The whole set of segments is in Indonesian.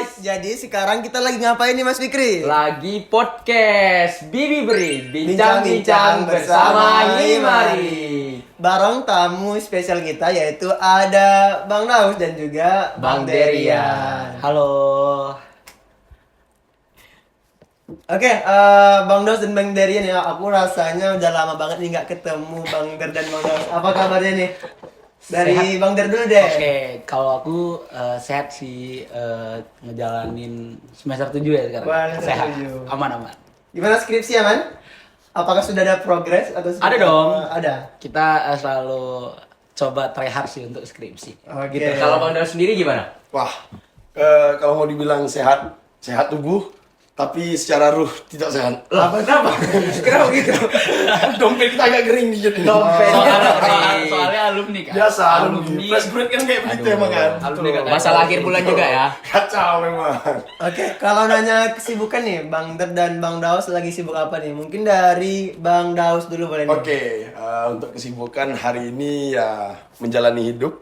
guys, jadi sekarang kita lagi ngapain nih Mas Fikri? Lagi podcast Bibi Beri Bincang-bincang bersama Himari. Bareng tamu spesial kita yaitu ada Bang Daus dan juga Bang Derian. Halo. Oke, Bang Daus dan Bang Derian ya, aku rasanya udah lama banget nih nggak ketemu Bang Der dan Bang Daus. Apa kabarnya nih? Dari Sehat. Bang Der dulu deh. Oke, kalau aku sehat sih, ngejalanin semester 7 ya sekarang. Wah, semester Sehat, 7. aman. Gimana skripsi ya, Man? Apakah sudah ada progres atau sudah Ada dong. Ada. Kita selalu coba try hard sih untuk skripsi. Oke. Gitu. Kalau Bang Daus sendiri gimana? Wah, kalau mau dibilang sehat, sehat tubuh, tapi secara ruh tidak sehat. Kenapa? Kenapa gitu? Dompet kita agak kering nih jadi. Soalnya alumni kan. Biasa, alumni. Fresh grade kan kayak begitu emang kan. Alumni kan. Masalah akhir bulan juga ya. Kacau memang. Oke, kalau nanya kesibukan nih, Bang Der dan Bang Daus lagi sibuk apa nih? Mungkin dari Bang Daus dulu boleh nih. Oke, untuk kesibukan hari ini ya menjalani hidup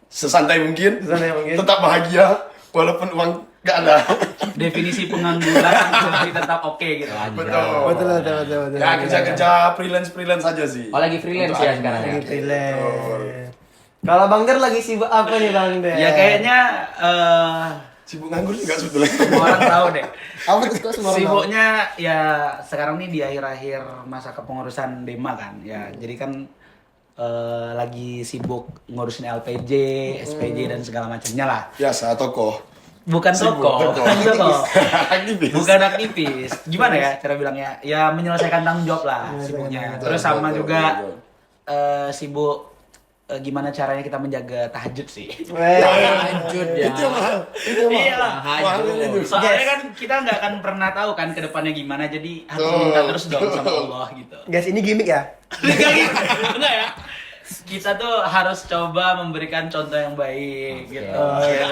sesantai mungkin. Sesantai mungkin. Tetap bahagia walaupun uang gak ada. Definisi pengangguran tapi tetap oke gitu. Betul. Ya kerja freelance saja sih. Oh lagi freelance Untuk ya hari sekarang ini. ya? Lagi freelance. Kalau Bang Der lagi sibuk apa nih Bang Der? Ya kayaknya Sibuk nganggur juga sebetulnya. semua orang tahu deh. apa tuh kok semua orang tahu? Sibuknya ya sekarang nih di akhir-akhir masa kepengurusan Dema kan ya, jadi kan lagi sibuk ngurusin LPJ, SPJ dan segala macamnya lah. Biasa tokoh. Bukan Sibuk, tokoh, tokoh. bukan tokoh, Aktivis. bukan aktivis. Gimana ya cara bilangnya? Ya menyelesaikan tanggung jawab lah sibuknya. Terus sama Betul, juga betul. sibuk gimana caranya kita menjaga tahajud sih. Lanjut ya. Itu mahal. Itu mahal. Iyalah, Mahal itu. Soalnya kan kita nggak akan pernah tahu kan ke depannya gimana, jadi harus Betul. minta terus dong sama Allah gitu. Guys, ini gimmick ya? Enggak ya? Kita tuh harus coba memberikan contoh yang baik gitu. Oke. Nah,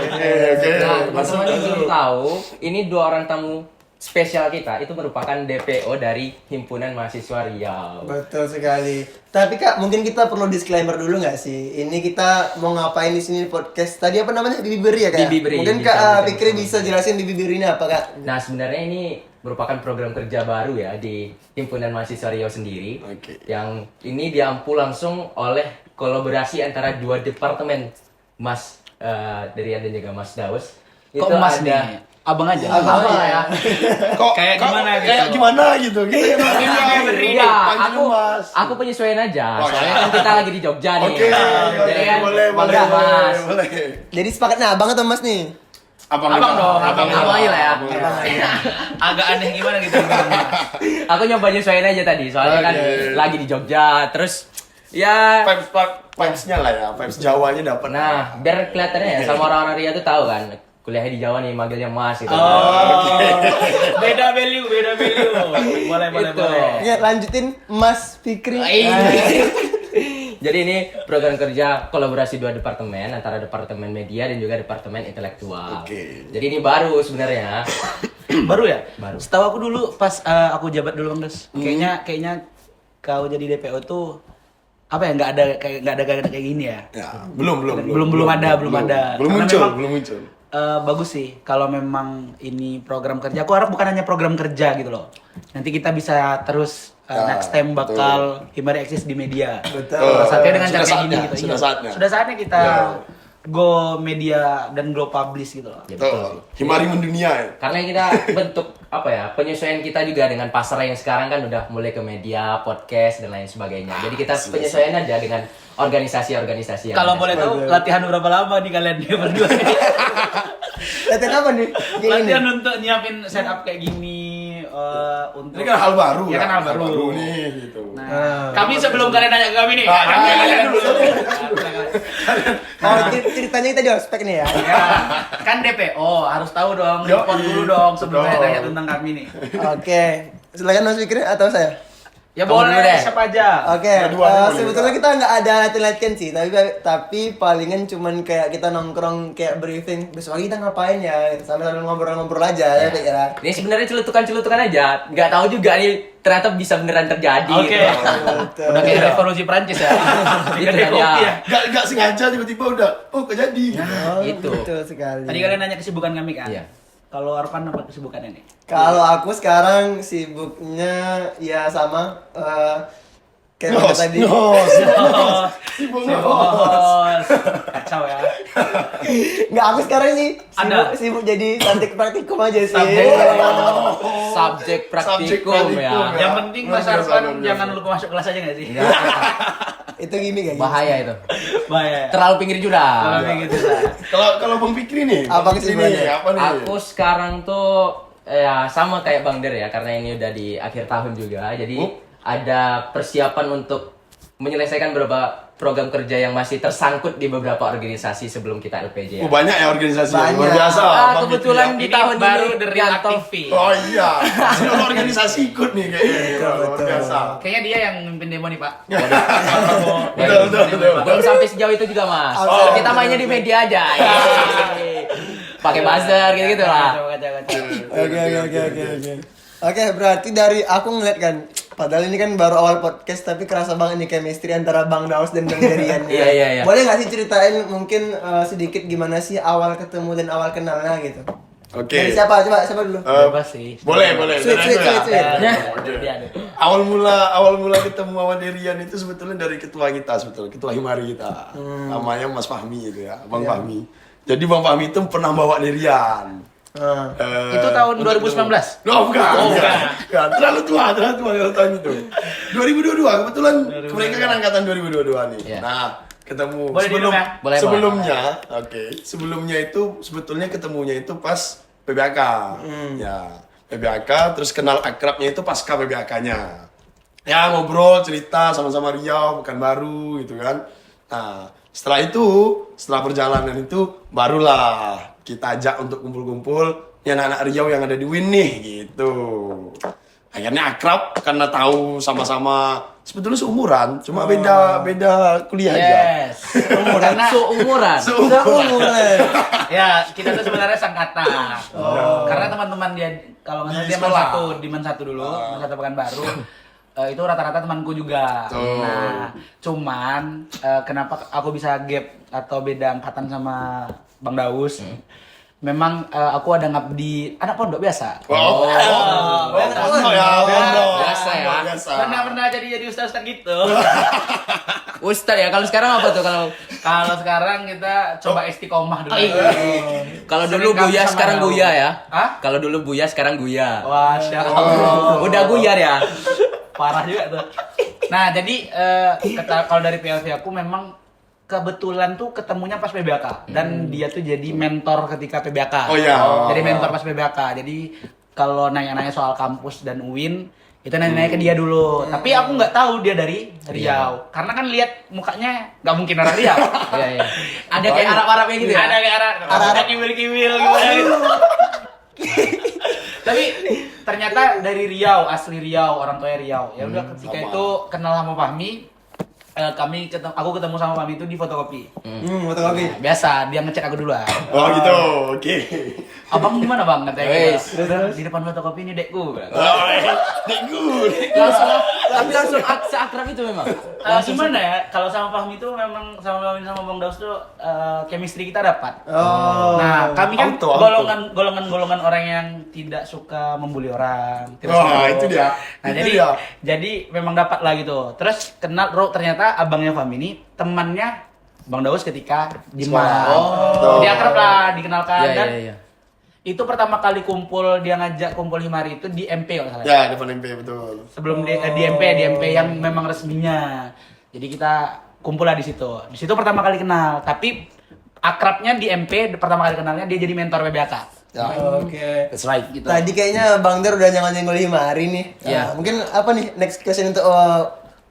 teman-teman Masuk, yang belum masuk. tahu, ini dua orang tamu spesial kita itu merupakan DPO dari Himpunan Mahasiswa Riau. Betul sekali. Tapi Kak, mungkin kita perlu disclaimer dulu nggak sih? Ini kita mau ngapain di sini podcast? Tadi apa namanya? Bibi Beri ya Kak? Bibi Beri, Mungkin bisa, Kak bisa, Fikri bisa. bisa jelasin Bibi Beri ini apa Kak? Nah, sebenarnya ini merupakan program kerja baru ya di Himpunan Mahasiswa Riau sendiri. Oke. Yang ini diampu langsung oleh kolaborasi antara dua departemen, Mas Derian dan juga Mas Daus. Kok Mas nih? Abang aja. Abang ya. Kok Kayak gimana gitu? Kayak gimana gitu? Kita yang Iya, panggil Mas. aku penyesuaian aja. Oh, Soalnya iya. kan kita lagi di Jogja nih. Oke, Jadi kan boleh, bangga, Mas. boleh. Jadi sepakatnya abang atau Mas nih? Abang dong, abang aja lah ya. Abang aja. Agak aneh gimana gitu. Aku nyoba nyesuaiin aja tadi. Soalnya kan Oke. lagi di Jogja. Terus ya Vibes-nya lah ya, vibes Jawanya dapat. nah, biar kelihatannya ya sama orang-orang Riau tuh tahu kan. Kuliahnya di Jawa nih manggilnya Mas gitu. Beda value. Boleh. Gitu. Ya, lanjutin Mas Fikri. Jadi ini program kerja kolaborasi dua departemen antara departemen media dan juga departemen intelektual. Oke. Jadi ini baru sebenarnya. Baru ya? Baru. Setahu aku dulu pas aku jabat dulu Bang Des. Kayaknya kau jadi DPO tuh apa ya, nggak ada kayak gini ya. Ya, belum ada. Belum ada. Belum Karena muncul, memang, belum muncul. bagus sih kalau memang ini program kerja. Aku harap bukan hanya program kerja gitu loh. Nanti kita bisa terus Ya, next time bakal Himari eksis di media. Betul. Salah satunya dengan Sudah cara kayak gini saatnya, gitu. sudah Iya. saatnya. Sudah saatnya kita Ya. go media dan go publish gitu loh. Ya, betul. Betul. Himari mendunia ya. Karena kita bentuk apa ya, penyesuaian kita juga dengan pasar yang sekarang kan udah mulai ke media, podcast dan lain sebagainya. Jadi kita penyesuaian aja dengan organisasi-organisasi yang Kalau ada. boleh tahu latihan berapa lama nih kalian dia berdua? Latihan apa nih? Yang ini? Latihan untuk nyiapin setup kayak gini untuk Ini kan hal baru Ya kan hal baru. nih gitu. Nah, kami sebelum kalian nanya ke kami nih, Ah, kami jangan, nanya jangan dulu. Oh, ceritanya kita di ospek nih ya. Ya, kan DPO harus tahu dong, Yoi. report dulu dong sebelum Betul. nanya tentang kami nih. Oke. Silakan Mas Fikri atau saya? Ya Kamu dulu boleh, deh. siapa aja. Oke, Dua-duanya boleh sebetulnya juga. kita nggak ada latihan sih, tapi palingan cuman kayak kita nongkrong kayak briefing besok pagi kita ngapain ya, sambil ngobrol-ngobrol aja ya kira. Ini sebenarnya celutukan-celutukan aja. Nggak tahu juga nih ternyata bisa beneran terjadi. Oke. gitu. Udah kayak revolusi Prancis ya. Itu Kedai kan kopi ya. ya. Gak sengaja tiba-tiba udah, oh kejadi. Oh, Itu. betul sekali. Tadi kalian nanya kesibukan kami kan? Iya. Kalau Arfan apa kesibukannya nih? Kalau aku sekarang sibuknya ya sama kayak Nos, tadi. nos. Sibuk nos. Bos, kacau ya. Nggak, aku sekarang sih Ada. sibuk jadi subjek praktikum aja sih. Subjek praktikum ya. praktikum, Yang penting Mas Luar biasa, Arfan luar biasa. jangan lupa masuk kelas aja nggak sih? Itu gini kayak Bahaya itu. Bahaya. Terlalu pinggir Kalau jurang. kayak gitu lah. Kalau Bang Fikri nih, Apa Bang Fikri kesibukannya? nih, apa nih? Aku sekarang tuh ya sama kayak Bang Der ya, karena ini udah di akhir tahun juga. Jadi ada persiapan untuk menyelesaikan beberapa program kerja yang masih tersangkut di beberapa organisasi sebelum kita LPJ. Oh, banyak ya organisasi. Banyak. Luar biasa. Bang Kebetulan Fikri, di Ini tahun baru ini The Real Rianto. Activity. ya. Oh iya, seluruh organisasi ikut nih kayaknya. Luar biasa. Kayaknya dia yang mimpin demo nih, Pak. Betul. Belum sampai sejauh itu juga, Mas. Oh. Kita mainnya di media aja. Pakai buzzer gitu-gitu lah. Kacau. Oke. Oke, berarti dari aku ngeliat kan, padahal ini kan baru awal podcast tapi kerasa banget nih chemistry antara Bang Daus dan Bang Derian. Iya. Boleh nggak sih ceritain mungkin sedikit gimana sih awal ketemu dan awal kenalnya gitu? Oke. Dari siapa? Siapa dulu? Bebas sih. Boleh. Sweet. Dari aku ya. Oke. Dia ada. Awal mula ketemu sama Derian itu sebetulnya dari ketua kita sebetulnya, ketua Himari kita. Namanya Mas Fahmi itu ya, Bang Fahmi. Jadi Bang Fahmi itu pernah bawa Derian. Itu tahun untuk 2019? ketemu. Oh, bukan. Terlalu tua kalau tahun itu. 2022 kebetulan mereka kan angkatan 2022 nih. Iya. Nah, ketemu Boleh diminum ya? Boleh, sebelumnya, oke. Sebelumnya itu sebetulnya ketemunya itu pas PBAK. Ya, PBAK terus kenal akrabnya itu pasca PBAK-nya. Ya, ngobrol, cerita sama-sama Riau, Pekanbaru gitu kan. Nah, setelah perjalanan itu barulah kita ajak untuk kumpul-kumpul ya anak-anak Riau yang ada di Win nih gitu. Akhirnya akrab karena tahu sama-sama sebetulnya seumuran, cuma beda kuliah aja. Yes. Karena seumuran. Mulai. Ya, kita tuh sebenarnya sangkatan. Karena teman-teman dia kalau nggak salah Di dia man sekolah. satu di man satu dulu, man satu Pekanbaru. Itu rata-rata temanku juga. Tuh. Nah, cuman kenapa aku bisa gap atau beda angkatan sama Bang Daus? Memang aku ada ngabdi anak pondok biasa. Oh, pondok ya, pondok. Biasa ya. Biasa. Pernah jadi ustaz-ustaz gitu. Ustadz ya, kalau sekarang apa tuh Kalau sekarang kita coba istiqomah dulu. kalau Sering dulu kami Buya sama sekarang Daus. Buya ya? Hah? Kalau dulu Buya sekarang Buya. Masya Allah. Udah Buyar ya? Parah juga tuh. Nah, jadi kalau dari PLV aku memang kebetulan tuh ketemunya pas PBAK dan dia tuh jadi mentor ketika PBAK. Oh, iya. Jadi mentor pas PBAK. Jadi kalau nanya-nanya soal kampus dan UIN itu nanya-nanya ke dia dulu. Tapi aku nggak tahu dia dari Riau. Karena kan lihat mukanya nggak mungkin orang Riau. Iya. Ada kayak Arab-Arabnya gitu ya? Ada kayak Arab kiwil-kiwil gitu. Tapi ternyata dari Riau, asli Riau, orang tuanya Riau. Ya udah ketika sama. itu kenal sama Fahmi, aku ketemu sama Fahmi itu di fotokopi. Fotokopi. Biasa, dia ngecek aku duluan. Oh gitu, oke. Abang gimana bang? Katanya Wes. gitu. Di depan fotokopi ini dekku. Tapi langsung seakrab itu memang. Gimana ya? Kalau sama Fahmi itu memang sama Bang Daus tuh chemistry kita dapat. Oh. Nah, kami kan Auto. golongan orang yang tidak suka membuli orang. tidak Wah, suka- itu dia. Nah, Itu dia. jadi memang dapat lah gitu. Terus kenal ternyata abangnya Fahmi ini temannya Bang Daus ketika di MA. Oh. Jadi akrab lah, dikenalkan dan Iya. itu pertama kali dia ngajak kumpul Himari itu di MP kalau nggak salah. Ya, depan MP betul. Sebelum di MP yang memang resminya. Jadi kita kumpul lah di situ. Di situ pertama kali kenal, tapi akrabnya di MP pertama kali kenalnya dia jadi mentor PBAK. Ya. Oke. That's right. Gitu. Tadi kayaknya Bang Der udah nyenggol-nyenggol Himari nih. Iya. Mungkin apa nih next question untuk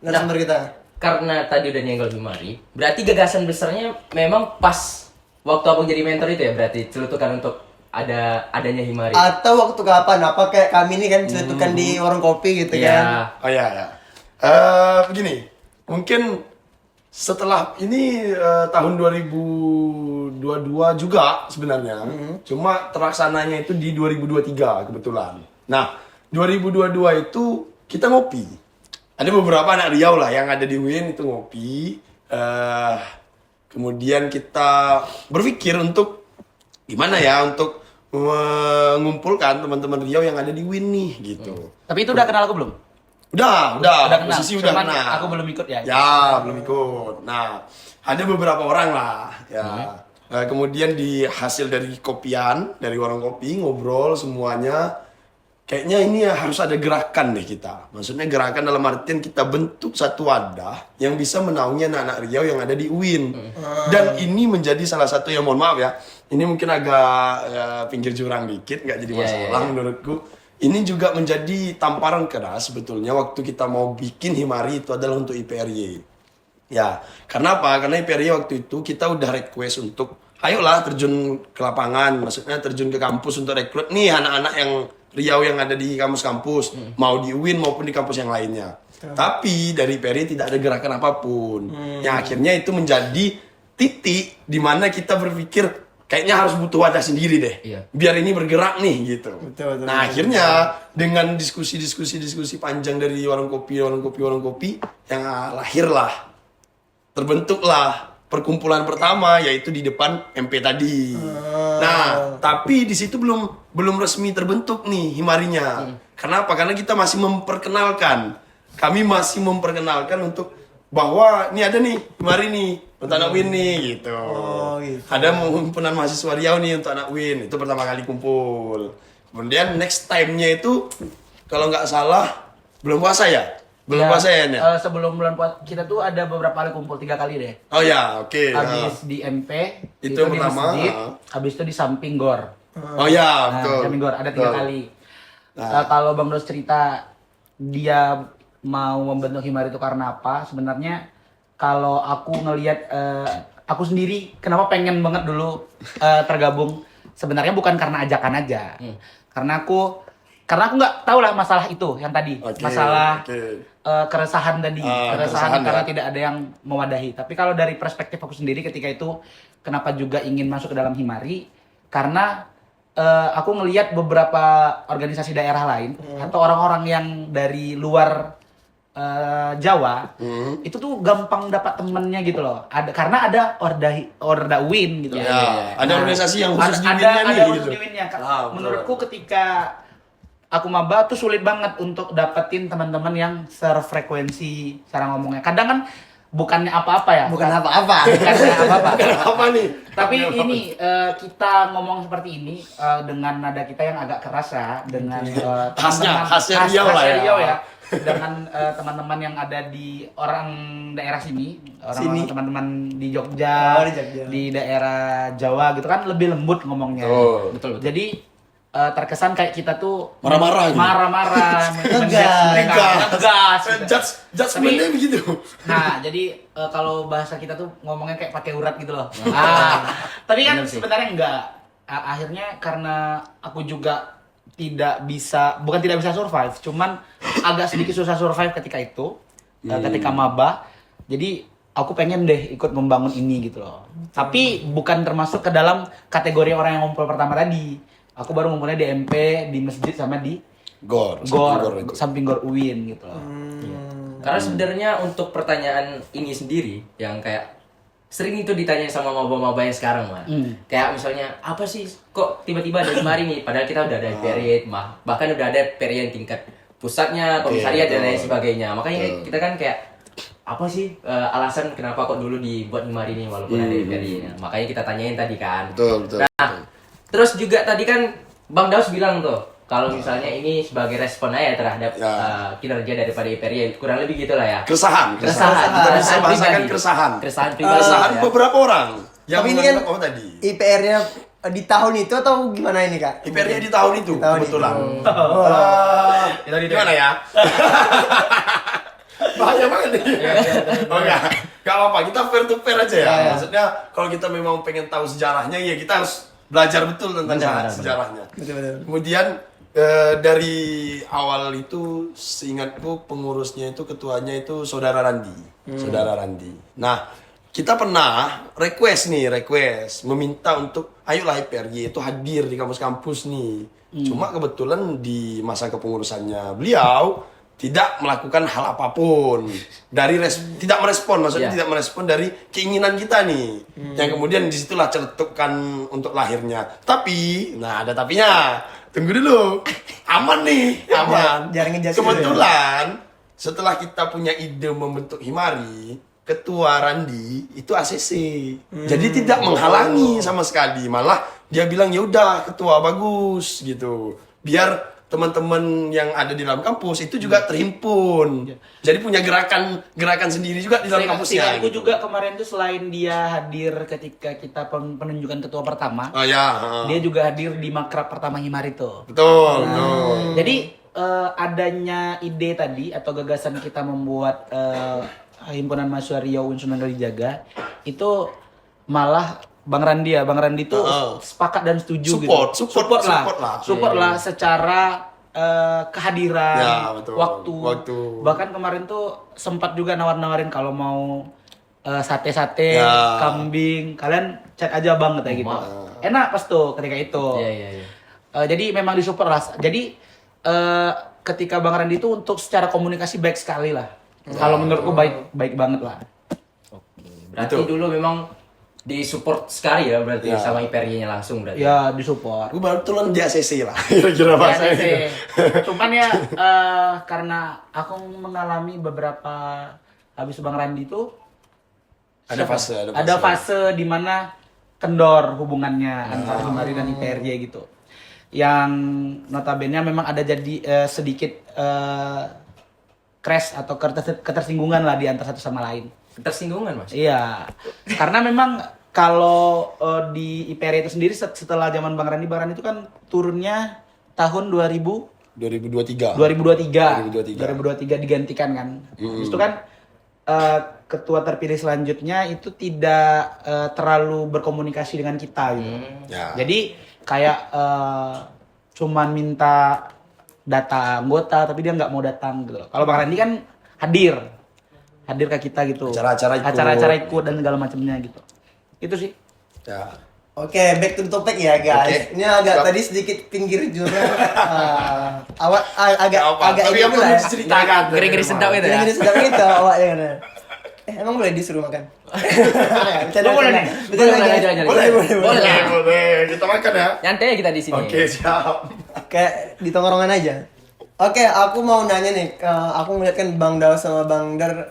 narasumber kita? Karena tadi udah nyenggol Himari, berarti gagasan besarnya memang pas waktu abang jadi mentor itu ya, berarti celutukan untuk adanya Himari. Atau waktu kapan? Apa kayak kami nih kan celutukan di warung kopi gitu kan? Iya. Oh ya. Begini, mungkin setelah ini tahun 2022 juga sebenarnya, cuma terlaksananya itu di 2023 kebetulan. Nah, 2022 itu kita ngopi. Ada beberapa anak Riau lah yang ada di UIN itu ngopi. Kemudian kita berpikir untuk gimana ya untuk mengumpulkan teman-teman Riau yang ada di Win nih gitu. Tapi itu udah kenal aku belum? Udah, kenal. posisi udah Cuman kenal. aku belum ikut ya. Ya, belum ikut. Nah, ada beberapa orang lah, ya. Kemudian di hasil dari kopian, dari warung kopi, ngobrol semuanya, kayaknya ini ya harus ada gerakan deh kita. Maksudnya gerakan dalam artian kita bentuk satu wadah yang bisa menaungi anak-anak Riau yang ada di UIN. Dan ini menjadi salah satu yang, mohon maaf ya, ini mungkin agak pinggir jurang dikit, nggak jadi masalah menurutku. Ini juga menjadi tamparan keras sebetulnya waktu kita mau bikin Himari itu adalah untuk IPRY. Ya, karena apa? Karena IPRY waktu itu kita udah request untuk, ayolah terjun ke lapangan, maksudnya terjun ke kampus untuk rekrut nih anak-anak yang Riau yang ada di kampus-kampus, mau di UIN maupun di kampus yang lainnya. Tapi dari IPRY tidak ada gerakan apapun. Yang akhirnya itu menjadi titik di mana kita berpikir, kayaknya harus butuh wadah sendiri deh. Iya. Biar ini bergerak nih gitu. Betul, Nah, akhirnya dengan diskusi panjang dari warung kopi yang lahirlah, terbentuklah perkumpulan pertama yaitu di depan MP tadi. Nah, tapi di situ belum resmi terbentuk nih Himarinya. Kenapa? Karena kita masih memperkenalkan. Kami masih memperkenalkan untuk bahwa ini ada nih Himari nih untuk anak Win nih gitu. Gitu. Ada himpunan mahasiswa Riau nih untuk anak Win. Itu pertama kali kumpul. Kemudian next time-nya itu kalau nggak salah belum puasa ya? Belum puasa ya? Nya? Sebelum bulan puasa kita tuh ada beberapa kali kumpul 3 kali deh. Oh ya, oke. Habis di MP, Itu di pertama, masjid, habis itu di samping GOR. Oh ya, Nah, betul. di samping GOR ada 3 Betul. kali. Kalau Bang Dos cerita dia mau membentuk Himari itu karena apa? Sebenarnya kalau aku ngelihat aku sendiri kenapa pengen banget dulu tergabung, sebenarnya bukan karena ajakan aja. Karena aku nggak tahu lah masalah itu yang tadi, Oke, masalah oke. keresahan tadi, keresahan karena ya. tidak ada yang mewadahi. Tapi kalau dari perspektif aku sendiri ketika itu kenapa juga ingin masuk ke dalam Himari, karena aku ngelihat beberapa organisasi daerah lain atau orang-orang yang dari luar Jawa itu tuh gampang dapat temennya gitu loh. Karena ada Orda Win gitu. Ya, ada organisasi yang khusus di ada Winnya nih khusus gitu. di Winnya. Ah, betul. Menurutku ketika aku maba tuh sulit banget untuk dapetin teman-teman yang serefrekuensi cara ngomongnya. Kadang kan bukannya apa-apa ya. Bukan apa-apa. Bukannya apa-apa. Apa nih? Tapi ini kita ngomong seperti ini dengan nada kita yang agak keras ya, dengan Khasnya Riau lah ya. Riau ya. Dengan teman-teman yang ada di orang daerah sini, orang teman-teman di Jogja, Oh, di Jogja. di daerah Jawa gitu kan lebih lembut ngomongnya. Betul. Jadi terkesan kayak kita tuh Marah-marah gitu. marah-marah, Ngegas. ngegas. gitu. Judgementnya begitu. Nah, jadi kalau bahasa kita tuh ngomongnya kayak pakai urat gitu loh. Tapi kan Bener sih. sebenarnya enggak. Akhirnya karena aku juga bukan tidak bisa survive, cuman agak sedikit susah survive ketika itu, ketika maba. Jadi aku pengen deh ikut membangun ini gitu loh. Tapi bukan termasuk ke dalam kategori orang yang ngumpul pertama tadi. Aku baru ngumpulnya di MP, di masjid sama di Gor. samping GOR UIN gitu loh. Karena sebenarnya untuk pertanyaan ini sendiri yang kayak sering itu ditanya sama maba-maba yang sekarang mah. Kayak misalnya apa sih kok tiba-tiba ada Himari nih padahal kita udah ada period bahkan udah ada period tingkat pusatnya, komisariat dan lain sebagainya. Makanya kita kan kayak apa sih alasan kenapa kok dulu dibuat Himari nih walaupun ada periodnya. Makanya kita tanyain tadi kan. Betul. Terus juga tadi kan Bang Daus bilang tuh kalau misalnya ini sebagai respon aja terhadap kinerja daripada IPRY kurang lebih gitulah ya. Keresahan. Kita bisa Keresahan bahasakan pribadi. keresahan. Keresahan pribadi. Keresahan ya. beberapa orang. Yang Tapi ini kan menganggap apa tadi? IPR-nya di tahun itu atau gimana ini kak? IPR-nya di tahun itu, Di tahun kebetulan. itu. Gimana ya? Bahaya banget nih. Oh enggak apa-apa, kita fair to fair aja ya. Maksudnya kalau kita memang pengen tahu sejarahnya ya kita harus belajar betul tentang Benar. sejarahnya. Betul-betul. Kemudian dari awal itu seingatku pengurusnya itu ketuanya itu Saudara Randi. Nah, kita pernah request meminta untuk ayolah IPRY itu hadir di kampus-kampus nih. Cuma kebetulan di masa kepengurusannya beliau tidak melakukan hal apapun dari tidak merespon, maksudnya Ya. tidak merespon dari keinginan kita nih, yang kemudian disitulah celetukan untuk lahirnya. Tapi, nah ada tapinya, tunggu dulu, aman nih, aman. Jangan ngejudge Kebetulan setelah kita punya ide membentuk Himari, ketua Randi itu ACC, jadi tidak menghalangi sama sekali, malah dia bilang ya udah ketua bagus gitu, biar teman-teman yang ada di dalam kampus itu juga terhimpun. Jadi punya gerakan sendiri juga di dalam kampusnya. Aku gitu. juga kemarin tuh selain dia hadir ketika kita penunjukan ketua pertama, Oh ya, dia juga hadir di makrab pertama Himari tuh. betul, betul. Jadi adanya ide tadi atau gagasan kita membuat himpunan mahasiswa Riau Unsur Sunan Kalijaga itu malah Bang Randi tuh sepakat dan setuju Support Support lah secara kehadiran, Ya, betul. waktu. Bahkan kemarin tuh sempat juga nawar-nawarin kalau mau sate-sate, Ya. kambing, kalian cek aja Bang katanya gitu. Enak pas tuh ketika itu. Iya. Jadi memang disupport lah. Jadi ketika Bang Randi itu untuk secara komunikasi baik sekali lah. Kalau menurutku baik banget lah. Berarti Itu. dulu memang disupport sekali ya berarti Ya. sama IPRY-nya langsung berarti. Ya disupport. Gue baru tulen di ACC lah, kira-kira Ya, bahasanya. sih. Cuman ya karena aku mengalami beberapa habis Bang Randi itu Ada ada fase di mana kendor hubungannya antara Himari dan IPRJ gitu. Yang notabene memang ada jadi sedikit crash atau ketersinggungan lah di antara satu sama lain. Ketersinggungan, Mas. Iya. Karena memang kalau di IPRJ itu sendiri setelah zaman Bang Randi itu kan turunnya tahun 2023. 2023 digantikan kan. Habis itu kan ketua terpilih selanjutnya itu tidak terlalu berkomunikasi dengan kita gitu. Ya. Jadi kayak cuman minta data anggota tapi dia nggak mau datang gitu. Kalau Bang Randi kan hadir ke kita gitu. Acara-acara ikut. Dan segala macamnya gitu. Itu sih. Ya. Oke, back to the topic ya guys. Oke. Ini agak Siap. tadi sedikit pinggir jurang. Agak Tapi ini apa lah. yang diceritakan? Ngeri-ngeri sedap itu ya. Gini-gini sedap gitu awaknya kan. Emang boleh disuruh makan? Bercanda, Boleh bercanda. nih. Bercanda, Boleh, guys. boleh, Boleh. Boleh. Boleh. Kita makan ya. Nyantai ya kita di sini. Oke, siap. Kayak di tongkrongan aja. Oke, aku mau nanya nih. Aku ngeliat kan Bang Daus sama Bang Dar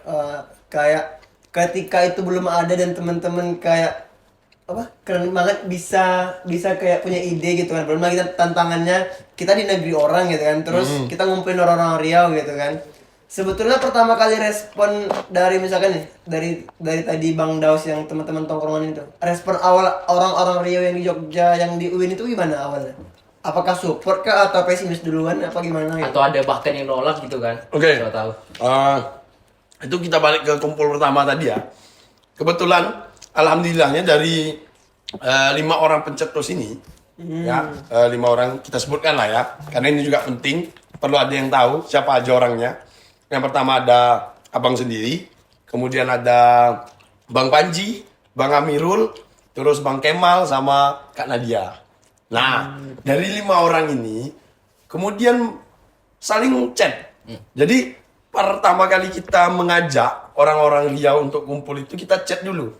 kayak ketika itu belum ada dan teman-teman kayak apa keren banget bisa kayak punya ide gitu kan. Belum lagi tantangannya kita di negeri orang gitu kan. Terus kita ngumpulin orang-orang Riau gitu kan. Sebetulnya pertama kali respon dari misalkan nih dari tadi Bang Daus yang teman-teman tongkrongan itu, respon awal orang-orang Riau yang di Jogja yang di UIN itu gimana awalnya? Apakah support kah atau pesimis duluan apa gimana gitu? Atau ada bahkan yang nolak gitu kan. Oke. Siapa tahu. Itu kita balik ke kumpul pertama tadi ya. Kebetulan, alhamdulillahnya dari 5 orang pencetus ini, ya 5 orang kita sebutkan lah ya, karena ini juga penting, perlu ada yang tahu siapa aja orangnya. Yang pertama ada abang sendiri, kemudian ada Bang Panji, Bang Amirul, terus Bang Kemal sama Kak Nadia. Nah, dari 5 orang ini, kemudian saling chat. Jadi pertama kali kita mengajak orang-orang Riau untuk kumpul itu kita chat dulu.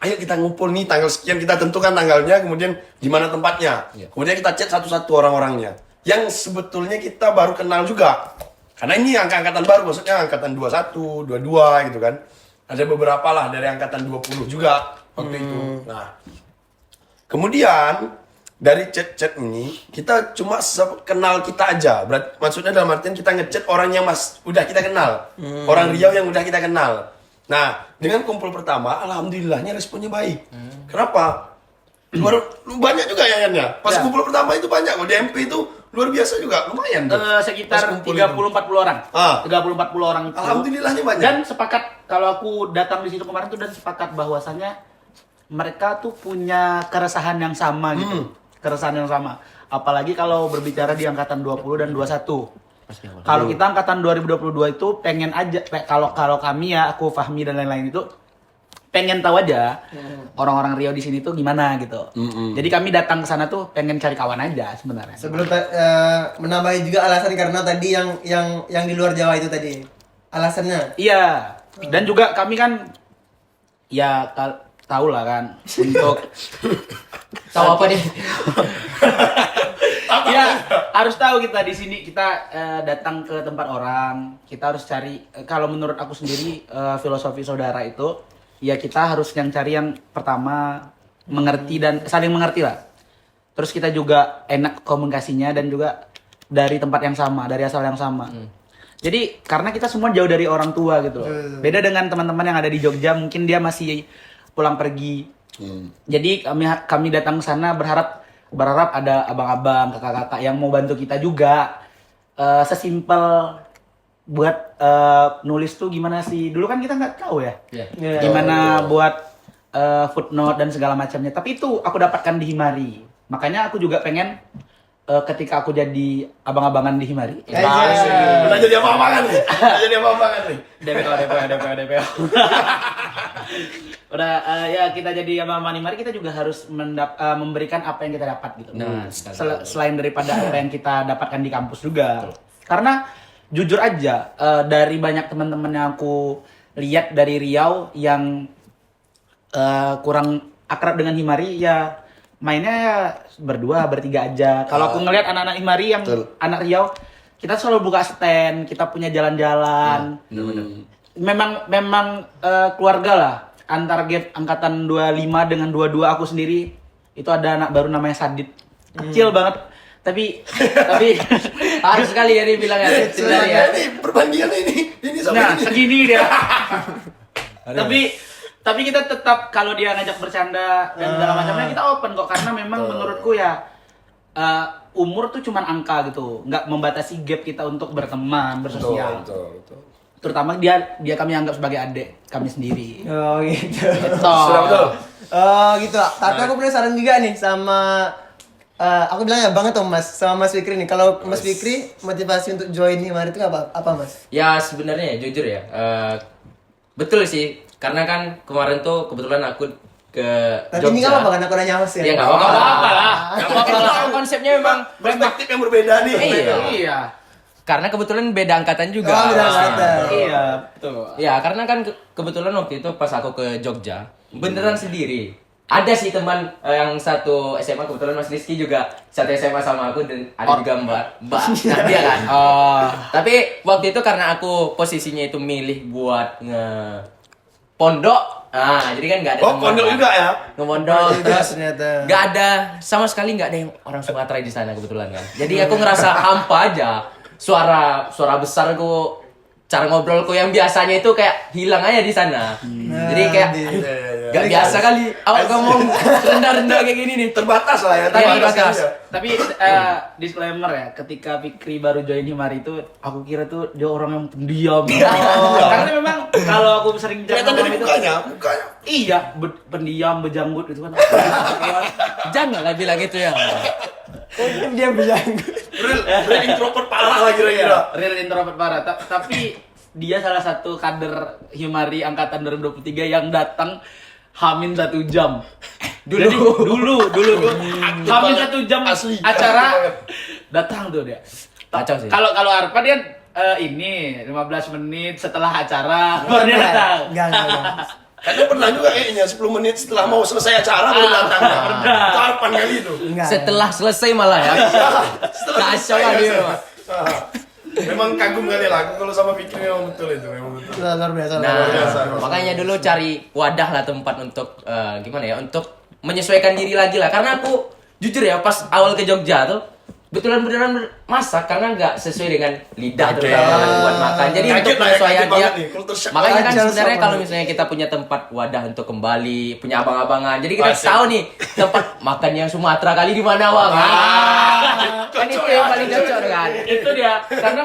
Ayo kita ngumpul nih tanggal sekian, kita tentukan tanggalnya, kemudian di mana tempatnya. Kemudian kita chat satu-satu orang-orangnya. Yang sebetulnya kita baru kenal juga. Karena ini angkatan baru, maksudnya angkatan 21, 22 gitu kan. Ada beberapa lah dari angkatan 20 juga waktu itu. Nah, kemudian dari chat-chat ini kita cuma kenal kita aja. Maksudnya dalam artian kita ngechat orang yang udah kita kenal. Orang Riau yang udah kita kenal. Nah, dengan kumpul pertama alhamdulillahnya responnya baik. Kenapa? Banyak juga ya. Pas kumpul pertama itu banyak kok. Di MP itu luar biasa juga, lumayan tuh. Sekitar Pas kumpul 30-40 orang. 30-40 orang itu. Alhamdulillahnya banyak. Dan sepakat kalau aku datang di situ kemarin tuh dan sepakat bahwasannya mereka tuh punya keresahan yang sama gitu. Keresahan yang sama. Apalagi kalau berbicara di angkatan 20 dan 21. Kalau kita angkatan 2022 itu pengen aja kalau kami ya, aku Fahmi dan lain-lain itu pengen tahu aja orang-orang Riau di sini tuh gimana gitu. Jadi kami datang ke sana tuh pengen cari kawan aja sebenarnya. Sebelum menambahi juga alasan karena tadi yang di luar Jawa itu tadi alasannya. Iya. Dan juga kami kan ya tahu lah kan untuk Tahu apa nih? ya harus tahu kita di sini kita datang ke tempat orang kita harus cari kalau menurut aku sendiri filosofi saudara itu ya kita harus yang cari yang pertama mengerti dan saling mengerti lah. Terus kita juga enak komunikasinya dan juga dari tempat yang sama, dari asal yang sama. Jadi karena kita semua jauh dari orang tua gitu loh. Beda dengan teman-teman yang ada di Jogja, mungkin dia masih pulang pergi. Jadi kami datang ke sana berharap ada abang-abang, kakak-kakak yang mau bantu kita juga. Sesimpel buat nulis tuh gimana sih? Dulu kan kita nggak tahu ya. Iya. Gimana buat footnote dan segala macamnya. Tapi itu aku dapatkan di Himari. Makanya aku juga pengen ketika aku jadi abang-abangan di Himari. Udah jadi apa-apaan nih? Udah jadi apa-apaan nih? DPO. Udah ya kita jadi abang-abangan di Himari kita juga harus memberikan apa yang kita dapat gitu. Nah, Selain daripada apa yang kita dapatkan di kampus juga. Karena jujur aja dari banyak teman-teman yang aku lihat dari Riau yang kurang akrab dengan Himari ya mainnya ya berdua bertiga aja. Kalau aku ngelihat anak-anak Himari yang anak Riau, kita selalu buka stand, kita punya jalan-jalan. Memang keluarga lah. Antar gap angkatan 25 dengan 22 aku sendiri itu ada anak baru namanya Sadit. Kecil banget. Tapi Harus sekali ya dia bilang ya. Kecil ya. Ini perbandingan ini sama nah, ini. segini dia. Tapi kita tetap kalau dia ngajak bercanda dan segala macamnya kita open kok karena memang menurutku ya umur tuh cuman angka gitu, nggak membatasi gap kita untuk berteman, bersosial. Betul. Terutama dia kami anggap sebagai adik kami sendiri. Oh gitu. Sudah betul. Oh gitu. Tapi aku penasaran juga nih sama aku bilang ya banget tuh Mas sama Mas Fikri nih. Kalau Mas Fikri motivasi untuk join Himari itu apa Mas? Ya sebenarnya ya, jujur ya, betul sih. Karena kan kemarin tuh kebetulan aku ke Tapi Jogja. ini nggak apa-apa kan aku nanya host ya. Ya nggak apa-apa lah. Nggak apa-apa lah. Konsepnya memang Perspektif yang berbeda nih. Iya. karena kebetulan beda angkatan juga. Oh, beda angkatan. Iya, betul. Ya karena kan kebetulan waktu itu pas aku ke Jogja beneran sendiri. Ada sih teman yang satu SMA, kebetulan Mas Rizky juga satu SMA sama aku dan ada juga Mbak Nadia kan. Tapi waktu itu karena aku posisinya itu milih buat pondok, jadi kan nggak ada teman. Pondok kan. juga ya? Nge-pondok, Juga terus ternyata. nggak ada, sama sekali nggak ada yang orang Sumatera di sana kebetulan kan. Jadi aku ngerasa hampa aja. Suara besarku, cara ngobrolku yang biasanya itu kayak hilang aja di sana. Jadi kayak nggak biasa kali awak ngomong rendah-rendah kayak gini nih. Terbatas lah ya. Terbatas. Tapi disclaimer ya, ketika Fikri baru join Himari itu, aku kira tuh dia orang yang pendiam. Karena memang kalau aku sering Kelihatan dari mukanya. iya, pendiam, bejanggut itu kan. Janganlah bilang gitu ya. Dia berjanggut. Real introvert parah lah kira-kira. Real introvert parah. Tapi dia salah satu kader Himari angkatan 2023 yang datang Hamin 1 jam. Dulu. Hamin 1 jam Asli. acara datang tuh dia. Kacau sih. Kalau Arpa dia ini 15 menit setelah acara baru dia datang. Enggak. Karena pernah juga kayaknya 10 menit setelah mau selesai acara baru datang. Itu harapan kali itu. Enggak. Setelah selesai malah ya. Kacau lah dia. Memang kagum kali lah. Aku kalau sama Fikri memang betul itu. Luar biasa. Nah, luar biasa. makanya dulu cari wadah lah, tempat untuk gimana ya, untuk menyesuaikan diri lagi lah. Karena aku jujur ya, pas awal ke Jogja tuh beneran masak karena nggak sesuai dengan lidah terutama kan buat makan. Jadi Kaget untuk lah ya, penyesuaian kaget dia. banget nih, culture shock. Makanya kan Ajar sebenarnya sama. kalau misalnya kita punya tempat wadah untuk kembali, punya abang-abangan. Jadi kita Asik. tahu nih tempat makan yang Sumatera kali di mana, Bang. Kan itu yang paling cocok kan. Itu dia. Karena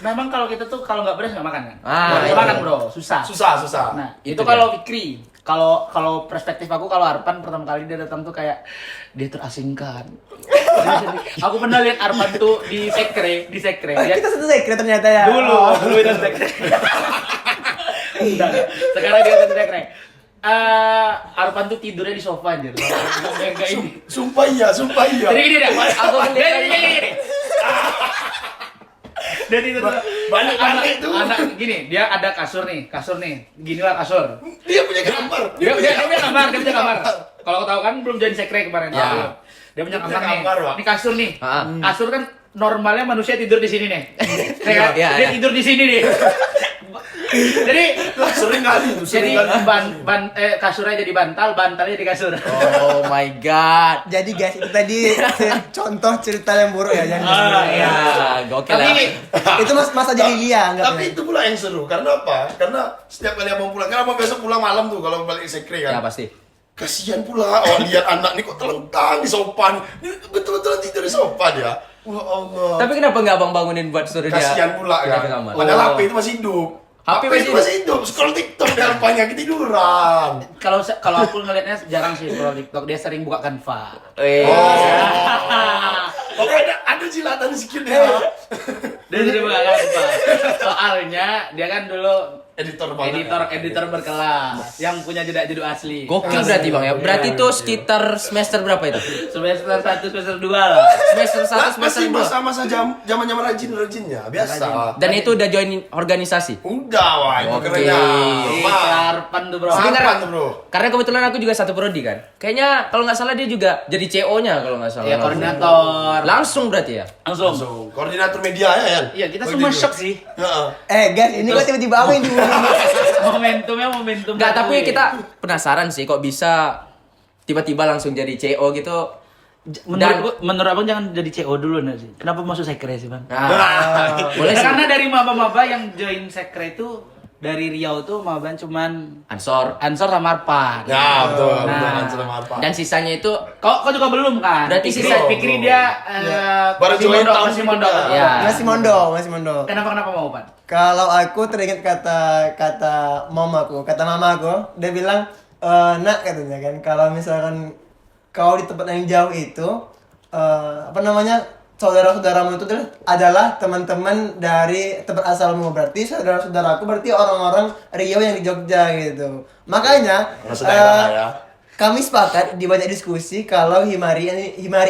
memang kalau kita tuh kalau nggak beres nggak makan kan. Ah, Nggak itu. makan bro, susah. Susah. Nah, Itu itu kalau Fikri. Kalau perspektif aku, kalau Arpan pertama kali dia datang tuh kayak dia terasingkan. Aku pernah lihat Arpan tuh di sekre. Dia Kita satu sekret ternyata ya. dulu itu sekre. Udah. Sekarang dia satu sekre. Arpan tuh tidurnya di sofa anjir. Enggak ini. Sumpah iya. Jadi gini deh, Aku ngeliat gini. Dia tidur Banyak anak itu. anak gini, dia ada kasur nih. Ginilah kasur. Dia punya kamar. Dia punya kamar. Kalau kau tahu kan belum jadi sekre kemarin. Ya. Dia punya Dia punya kamar nih. kamar, Pak. Ini kasur nih. Kasur kan normalnya manusia tidur di sini nih. Iya, Dia iya. tidur di sini nih. Jadi Sering kali tuh. jadi kasurnya jadi bantalnya di kasur. Oh my god. Jadi guys, itu tadi contoh cerita yang buruk ya, jangan Iya. Gokil Tapi ya. itu masa jahiliyah enggak? Tapi itu pula yang seru. Karena apa? Karena setiap kali abang pulang, kan abang biasa pulang malam tuh kalau balik sekre Ya kan. pasti. Kasihan pula, lihat anak nih kok telentang di sofa. Ini betul-betul tidur di sofa dia. Ya Allah. Tapi kenapa nggak abang bangunin buat suruh dia? Kasihan pula pindah ke kan. kamar? Padahal Oh. HP itu masih hidup. HP itu masih hidup. Scroll TikTok di alpanya ketiduran. kalau aku ngelihatnya jarang sih scroll TikTok, dia sering buka Canva. Oke, ada jilatan sikit dia. Dia sering buka Canva. Soalnya dia kan dulu Editor banget. editor berkelas yang punya jeda-jeda asli. Gokil berarti bang ya. Berarti itu sekitar semester berapa itu? Semester 1, semester 2 lah. Semester 1, semester Masih 2. masa-masa zaman-zaman rajin-rajinnya, biasa. Dan itu udah join organisasi. Udah, wah, itu Oke. kerennya. Harapan tuh bro. Apa tuh, bro? Karena kebetulan aku juga satu prodi kan. Kayaknya kalau nggak salah dia juga jadi CO-nya kalau nggak salah. Ya koordinator. Langsung berarti ya. Langsung. Langsung. Koordinator media ya, Yan? Iya kita Oh, semua gitu. shock sih. Heeh. Guys, ini kok tiba-tiba apa yang dibunuh? Momentum. Nggak, tapi kita penasaran sih kok bisa tiba-tiba langsung jadi CO gitu. menurut abang jangan jadi CO dulu nih sih. Kenapa masuk sekre sih bang? Nah, boleh sih. Karena dari maba-maba yang join sekre itu dari Riau tuh maba cuman Ansor. Ansor sama Arpan. Ya, betul. Nah. Betul, Ansor sama apa? Dan sisanya itu Kau juga belum kan? Berarti Pikri, sisa- Pikri dia Baru masih join mondok, tahun masih ini mondok. kita. Ya. Masih mondok. Kenapa mau Pan? Kalau aku teringat kata mamaku, dia bilang, nak katanya kan, kalau misalkan kau di tempat yang jauh itu, saudara-saudaramu itu adalah teman-teman dari tempat asalmu, berarti saudara-saudaraku berarti orang-orang Riau yang di Jogja gitu. Makanya Orang sedaerah ya. kami sepakat di banyak diskusi kalau Himari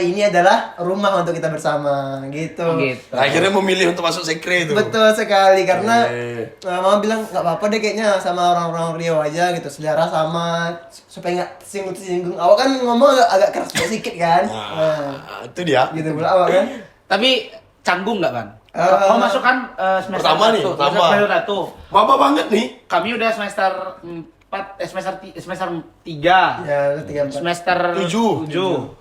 ini adalah rumah untuk kita bersama gitu. Gitu. Akhirnya memilih untuk masuk sekre itu. Betul sekali karena Oke. mama bilang nggak apa-apa deh kayaknya sama orang-orang Riau aja gitu, sejarah sama supaya nggak singgung. Awak kan ngomong agak keras sedikit kan. Nah, itu dia. Gitu pula awak kan. Tapi canggung nggak Pan? Eh, Kau masuk kan semester pertama nih, 1, pertama. semester 1. Mama banget nih. Kami udah semester 4, semester 3. Ya, 3 4. Semester 7. 7.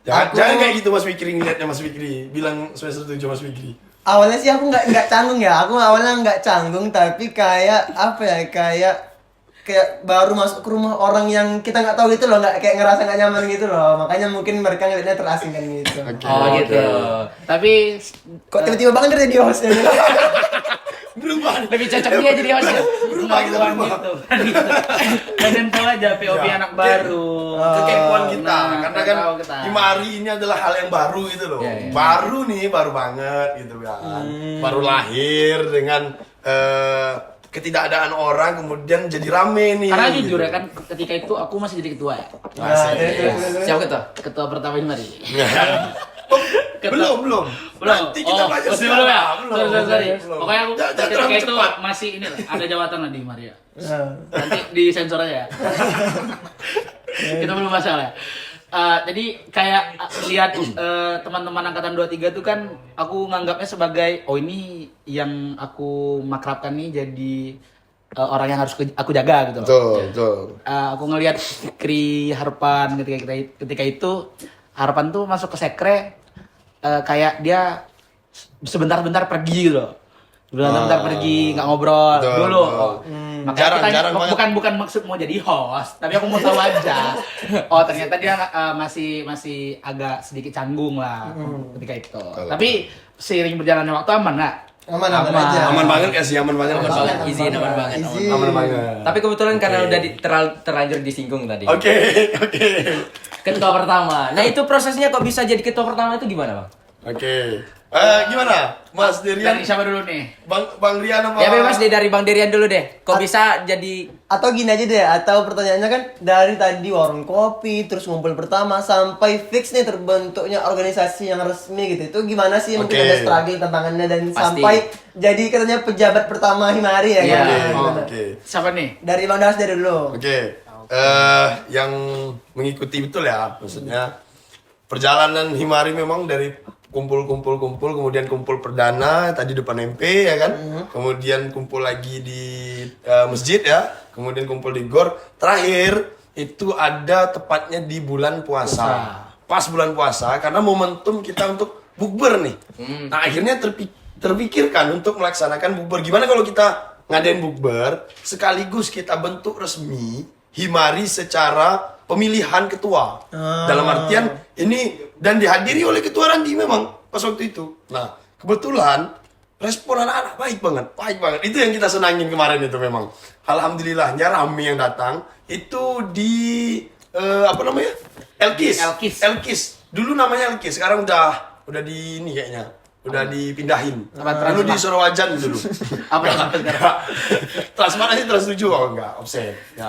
Jangan kayak gitu Mas Fikri ngeliatnya Mas Fikri. Bilang semester 7 Mas Fikri. Awalnya sih aku nggak canggung ya. Aku awalnya nggak canggung tapi kayak apa ya, kayak baru masuk ke rumah orang yang kita nggak tahu gitu loh, nggak kayak ngerasa nggak nyaman gitu loh. Makanya mungkin mereka ngeliatnya terasingkan gitu. Oh gitu. Tapi Kok tiba-tiba banget dia jadi hostnya? Berubah. lebih cocok dia jadi hostnya. Berubah kita Bukan berubah. gitu. Kalian tahu aja POV Ya. anak baru. Kekepoan kita Nah, karena kan tahu kita. Himari ini adalah hal yang baru gitu loh. Ya, ya. Baru nih, baru banget gitu kan. Baru lahir dengan ketidakadaan orang kemudian jadi rame nih. Karena gitu. jujur ya kan ketika itu aku masih jadi ketua ya. Nah, Siapa ketua? Ketua pertama ini mari. Oh, belum. Nanti kita belajar masih belum ya? sejarah. Sorry. Belum. Pokoknya aku Jangan ketika terlalu itu cepat. masih ini lah, ada jawatan lah di Maria. Nah. Nanti di sensor aja ya. Kita belum masalah. Jadi kayak lihat teman-teman angkatan 23 tuh kan aku nganggapnya sebagai ini yang aku makrabkan nih jadi orang yang harus aku jaga gitu. Betul. Aku ngelihat Fikri Harpan ketika itu Harpan tuh masuk ke sekre kayak dia sebentar-bentar pergi gitu loh. Sebentar-bentar pergi nggak ngobrol Betul, dulu. betul. Makanya Jarang banget. bukan maksud mau jadi host, tapi aku mau tahu aja. Oh ternyata dia masih agak sedikit canggung lah ketika itu. Tapi seiring berjalannya waktu aman nggak? Aman aja. Aman banget ya sih, aman banget. Aman banget, izin aman banget. Izin. Aman banget. Tapi kebetulan karena udah terlanjur disinggung tadi. Oke. Ketua pertama. Nah itu prosesnya kok bisa jadi ketua pertama itu gimana bang? Oke. Gimana? Mas Derian? Dari siapa dulu nih? Bang Rian apa? Ya bebas deh, dari Bang Derian dulu deh. Kok bisa jadi Atau gini aja deh, atau pertanyaannya kan dari tadi warung kopi, terus ngumpul pertama sampai fix nih terbentuknya organisasi yang resmi gitu. Itu gimana sih? Mungkin Oke. ada struggle tantangannya dan Pasti. sampai jadi katanya pejabat pertama Himari ya. Iya. kan? Oke, Gimana? oke. Siapa nih? Dari Bang Das dari dulu. Oke. Yang mengikuti betul ya, maksudnya perjalanan Himari memang dari kumpul kemudian kumpul perdana tadi depan MP ya kan, kemudian kumpul lagi di masjid ya, kemudian kumpul di gor, terakhir itu ada tepatnya di bulan puasa. Pas bulan puasa karena momentum kita untuk bukber nih. Nah akhirnya terpikirkan untuk melaksanakan bukber. Gimana kalau kita ngadain bukber sekaligus kita bentuk resmi Himari secara pemilihan ketua. Dalam artian ini dan dihadiri oleh ketua Randi memang pas waktu itu. Nah, kebetulan respon anak-anak baik banget. Itu yang kita senangin kemarin itu memang. Alhamdulillahnya rame yang datang itu di apa namanya? Elkis. Dulu namanya Elkis, sekarang udah di ini kayaknya. Udah dipindahin. Dulu di Surawajan dulu. Apa yang sampai sekarang? Transmart sih Trans 7 enggak, offset. Ya.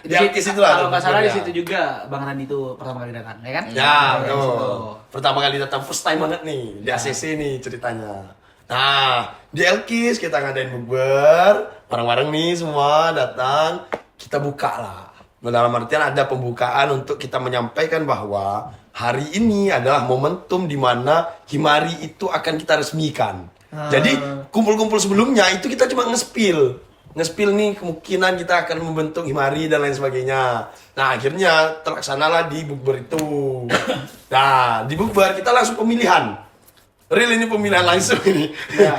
Di Di Elkis itu lah kalau nggak salah di tempatnya. situ juga Bang Randi itu pertama kali datang, ya kan? Ya, di betul. situ. Pertama kali datang first time banget nih di ACC nih ceritanya. Nah, di Elkis kita ngadain bukber, bareng-bareng nih semua datang, kita buka lah. Dalam artian ada pembukaan untuk kita menyampaikan bahwa hari ini adalah momentum di mana Himari itu akan kita resmikan. Jadi kumpul-kumpul sebelumnya itu kita cuma ngespil nih kemungkinan kita akan membentuk Himari dan lain sebagainya. Nah akhirnya terlaksanalah di bukber itu. Nah di bukber kita langsung pemilihan. Real ini pemilihan langsung ini. Ya.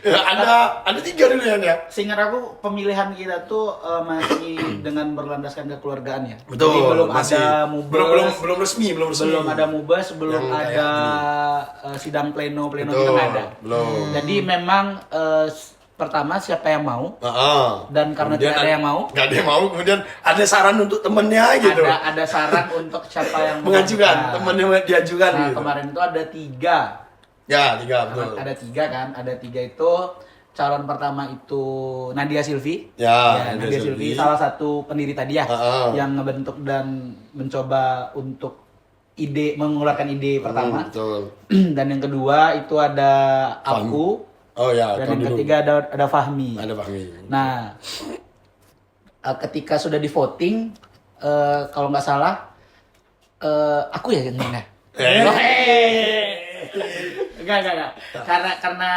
Ya, ada 3 dulu ya. Seingat aku pemilihan kita tuh masih dengan berlandaskan kekeluargaan ya. Betul. Jadi belum masih. ada mubes, Belum resmi. belum ada mubes, belum Yang kayak ada sidang pleno itu Betul, nggak ada. belum. Jadi memang pertama siapa yang mau dan karena Kemudian tidak ada yang mau, nggak ada yang mau, kemudian ada saran untuk temennya gitu. ada saran untuk siapa yang Mengajukan, Nah, temennya diajukan Nah, gitu. kemarin itu ada 3. Ya, 3 betul. Ada 3 kan, ada 3 itu calon pertama itu Nadia Silvi. Ya, Nadia Nadia Silvi Silvi. salah satu pendiri tadi ya yang ngebentuk dan mencoba untuk mengeluarkan ide pertama. Betul. Dan yang kedua itu ada aku. Oh ya, Dan kau yang dulu. ketiga ada Fahmi. Ada Fahmi. Nah, ketika sudah di voting, kalau nggak salah, aku ya yang menang. Enggak. Karena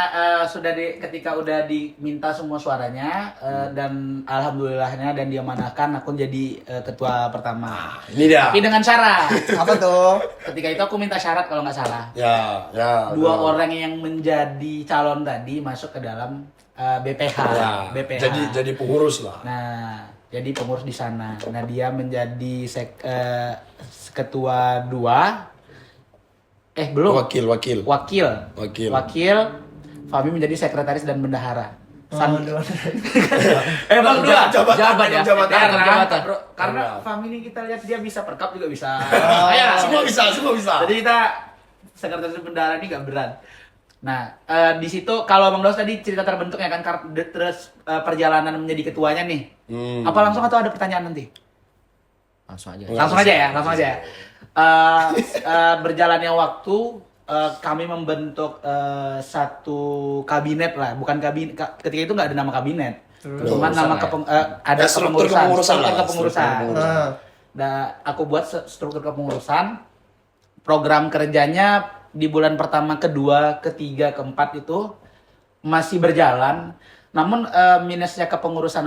sudah ketika udah diminta semua suaranya dan alhamdulillahnya dan diamanahkan aku jadi ketua pertama. Ini dia. Tapi dengan syarat. Apa tuh? Ketika itu aku minta syarat kalau nggak salah. Ya. 2 orang yang menjadi calon tadi masuk ke dalam BPH. Ya. BPH. Jadi pengurus lah. Nah, jadi pengurus di sana. Nah, dia menjadi ketua 2. Belum. Wakil. Wakil. Fahmi menjadi sekretaris dan bendahara. Aduh. Bang dua. jabat ya? Jabatan. Karena Fahmi ini kita lihat dia bisa perkap juga bisa. Semua bisa. Jadi kita sekretaris dan bendahara ini gak berat. Nah, di situ kalau Bang Dos tadi cerita terbentuknya kan terus perjalanan menjadi ketuanya nih. Apa langsung atau ada pertanyaan nanti? Langsung aja. Langsung aja ya. Berjalannya waktu kami membentuk satu kabinet lah, bukan kabinet ketika itu nggak ada nama kabinet, cuman nama ada struktur kepengurusan. Aku buat struktur kepengurusan, program kerjanya di bulan pertama, kedua, ketiga, keempat itu masih berjalan. Namun minusnya kepengurusan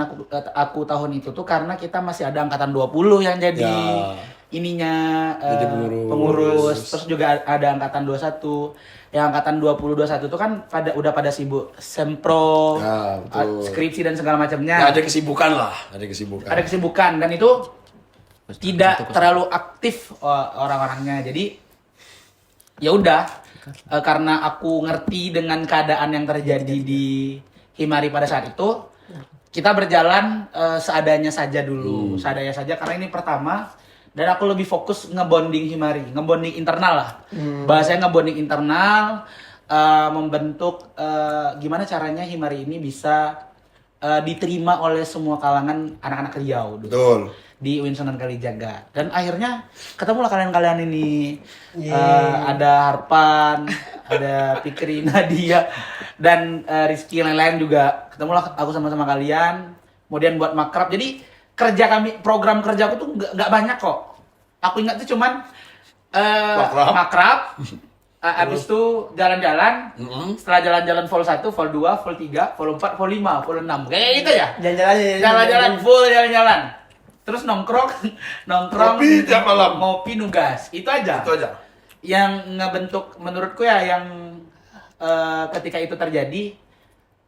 aku tahun itu tuh karena kita masih ada angkatan 20 yang jadi jadi pengurus. Terus juga ada angkatan 21. Yang angkatan 20 21 itu kan udah pada sibuk sempro, skripsi dan segala macamnya. Ada kesibukan. Ada kesibukan dan itu tidak terlalu aktif orang-orangnya. Jadi ya udah karena aku ngerti dengan keadaan yang terjadi di Himari pada saat itu, kita berjalan seadanya saja dulu, seadanya saja karena ini pertama dan aku lebih fokus ngebonding Himari, ngebonding internal lah. Bahasanya ngebonding internal, membentuk gimana caranya Himari ini bisa diterima oleh semua kalangan anak-anak Riau dulu. Betul. Di UIN Sunan Kalijaga. Dan akhirnya ketemulah kalian-kalian ini. Yeay. Ada Harpan, ada Fikri, Nadia, dan Rizky yang lain-lain juga. Ketemulah aku sama-sama kalian. Kemudian buat makrab. Jadi program kerja aku tuh nggak banyak kok. Aku ingat tuh cuman makrab. Abis itu jalan-jalan. Setelah jalan-jalan vol 1, vol 2, vol 3, vol 4, vol 5, vol 6. Kayak gitu ya. Jalan-jalan full jalan-jalan. Terus nongkrong Ngopi tiap malam. ngopi nugas. Itu aja. Itu aja. Yang ngebentuk menurutku ya yang ketika itu terjadi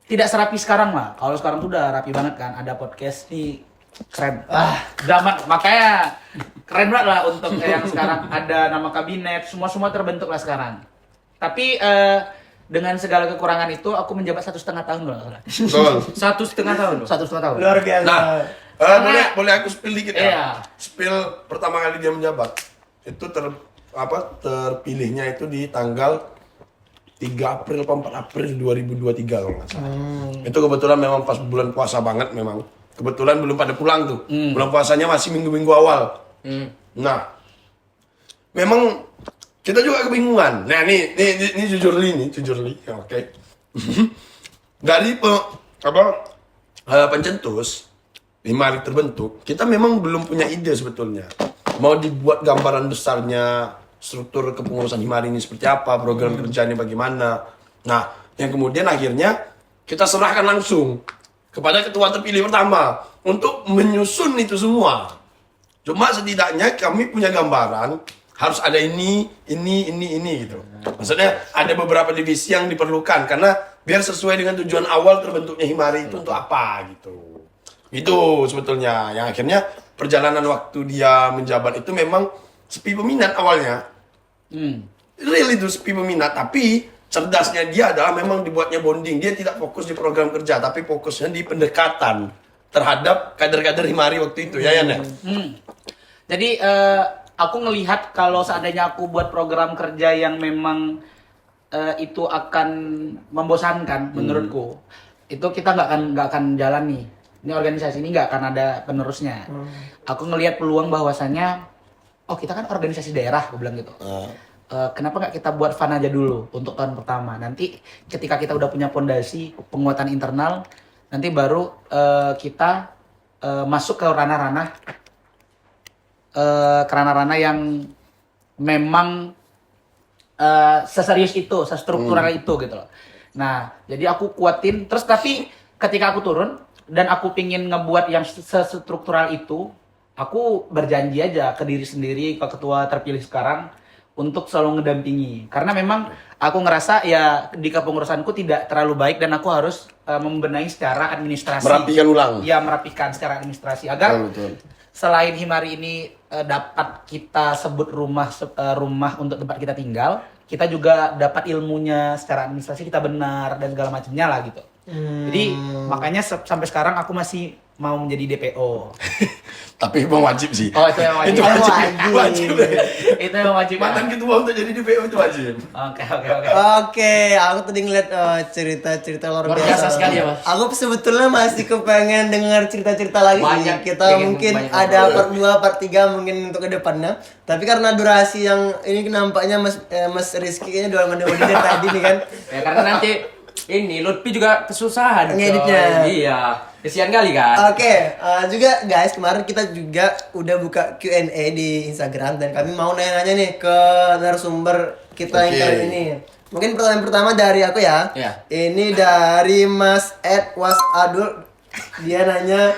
tidak serapi sekarang lah. Kalau sekarang tuh udah rapi banget kan. Ada podcast nih keren. Zaman makanya keren banget lah untuk yang sekarang ada nama kabinet, semua terbentuk lah sekarang. Tapi dengan segala kekurangan itu aku menjabat 1,5 tahun kalau nggak salah. Betul. 1,5 tahun loh. 1,5 tahun. Luar biasa. Nah, Karena- boleh aku spill dikit ya. Iya. Spill pertama kali dia menjabat itu terpilihnya itu di tanggal 3 April atau 4 April 2023 kalau nggak salah. Itu kebetulan memang pas bulan puasa banget memang. Kebetulan belum pada pulang tuh. Bulan puasanya masih minggu-minggu awal. Nah, memang kita juga kebingungan. Nah, ini jujur li. Ya, oke. Dari pencetus Himari terbentuk, kita memang belum punya ide sebetulnya. Mau dibuat gambaran besarnya struktur kepengurusan Himari ini seperti apa, program kerjanya bagaimana. Nah, yang kemudian akhirnya kita serahkan langsung kepada ketua terpilih pertama untuk menyusun itu semua. Cuma setidaknya kami punya gambaran harus ada ini gitu. Maksudnya ada beberapa divisi yang diperlukan karena biar sesuai dengan tujuan awal terbentuknya Himari itu untuk apa gitu. Itu sebetulnya yang akhirnya perjalanan waktu dia menjabat itu memang sepi peminat awalnya. Real itu sepi peminat, tapi cerdasnya dia adalah memang dibuatnya bonding. Dia tidak fokus di program kerja, tapi fokusnya di pendekatan terhadap kader-kader Himari waktu itu, ya Yan ya? Jadi aku ngelihat kalau seandainya aku buat program kerja yang memang itu akan membosankan menurutku, itu kita nggak akan jalan nih. Ini organisasi ini nggak akan ada penerusnya. Aku ngelihat peluang bahwasannya, oh kita kan organisasi daerah, aku bilang gitu. Kenapa nggak kita buat fun aja dulu untuk tahun pertama? Nanti ketika kita udah punya fondasi penguatan internal, nanti baru kita masuk ke ranah-ranah yang memang seserius itu, sestruktural itu gitu loh. Nah, jadi aku kuatin terus, tapi ketika aku turun dan aku pingin ngebuat yang sestruktural itu, aku berjanji aja ke diri sendiri, ke ketua terpilih sekarang untuk selalu ngedampingi. Karena memang aku ngerasa ya di kepengurusanku tidak terlalu baik dan aku harus membenahi secara administrasi. Merapikan ulang. Ya, merapikan secara administrasi agar Betul. selain Himari ini dapat kita sebut rumah untuk tempat kita tinggal, kita juga dapat ilmunya secara administrasi kita benar dan segala macamnya lah gitu. Jadi makanya sampai sekarang aku masih mau menjadi DPO. Tapi memang wajib sih. Oh, itu yang wajib. Itu wajib. Wajib. Wajib. Itu yang wajib. Mantan ketua untuk jadi DPO itu wajib. Oke. Oke, aku tadi ngeliat cerita-cerita luar Luar biasa. biasa sekali ya, Mas. Aku sebetulnya masih kepengen dengar cerita-cerita lagi Banyak, sih. Kita pengen mungkin banyak ada part 2, part 3 mungkin untuk ke depannya. Tapi karena durasi yang ini nampaknya Mas Rizky kayaknya udah mandi dari tadi nih kan. Ya karena nanti ini Lutfi juga kesusahan coy. Ngeditnya. Iya. Kesian kali kan. Oke, juga guys kemarin kita juga udah buka Q&A di Instagram dan kami mau nanya-nanya nih ke narasumber kita yang Oke. kali ini. Mungkin pertanyaan pertama dari aku ya. Iya. Ini dari Mas Edwas Adul. Dia nanya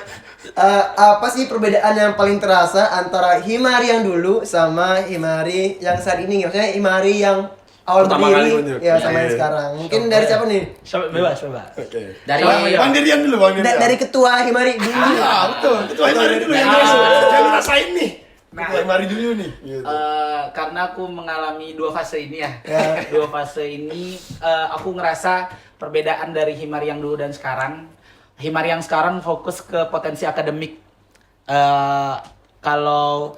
apa sih perbedaan yang paling terasa antara Himari yang dulu sama Himari yang saat ini? Maksudnya Himari yang awal Pertama kali berdiri bentuk. ya sama Iya. yang sekarang. Mungkin dari siapa nih? Bebas. Oke. Dari- Bang Dirian dulu, Bang Dirian. Dari ketua Himari dulu. Betul. Ketua Himari dulu yang lu rasain nih. Ketua Himari dulu nih. Gitu. Karena aku mengalami dua fase ini ya. Dua fase ini aku ngerasa perbedaan dari Himari yang dulu dan sekarang. Himari yang sekarang fokus ke potensi akademik. Kalau